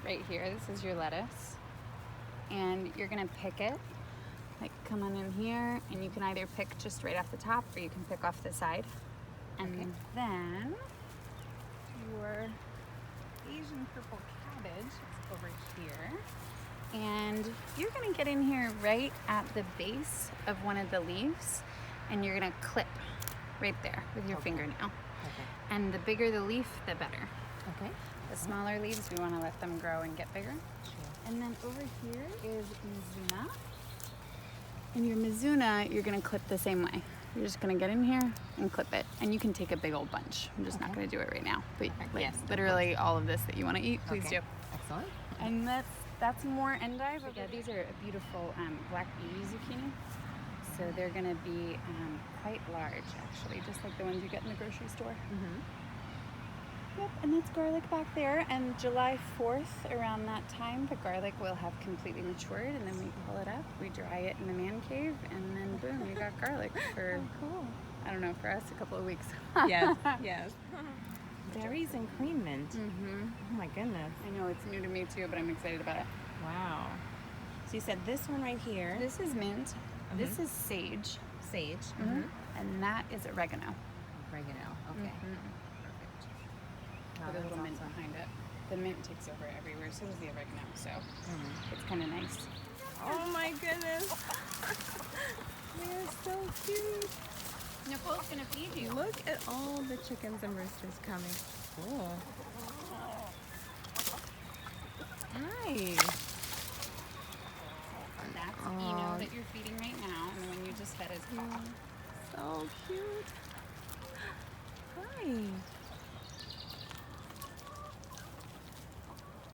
right here. This is your lettuce. And you're gonna pick it, like come on in here, and you can either pick just right off the top or you can pick off the side. And then your Asian purple cabbage is over here. And you're gonna get in here right at the base of one of the leaves, and you're gonna clip right there with your fingernail. Okay. And the bigger the leaf, the better. Okay. The smaller leaves, we wanna let them grow and get bigger. Sure. And then over here is Mizuna. And your Mizuna, you're gonna clip the same way. You're just gonna get in here and clip it. And you can take a big old bunch. I'm just not gonna do it right now. But like literally all of this that you wanna eat, please do. Excellent. And that's more endive. Yeah, these are a beautiful black beauty zucchini. So they're gonna be quite large actually, just like the ones you get in the grocery store. Yep, and that's garlic back there. And July 4th, around that time, the garlic will have completely matured, and then we pull it up, we dry it in the man cave, and then boom, you got garlic for, Cool. I don't know, for us, a couple of weeks. Yes, yes. Berries and cream mint. Oh my goodness. I know, it's new to me too, but I'm excited about it. Wow. So you said this one right here. This is mint, this is sage, Sage. and that is oregano. Oregano. Okay. Perfect. Wow, With a that's little mint awesome. behind it. The mint takes over everywhere, so does the oregano, so it's kind of nice. Oh my goodness. They're so cute. Nicole's gonna feed you. Look at all the chickens and roosters coming. Cool. Hi. And that's Eno that you're feeding right now, and the one you just fed is Paul. So cute. Hi.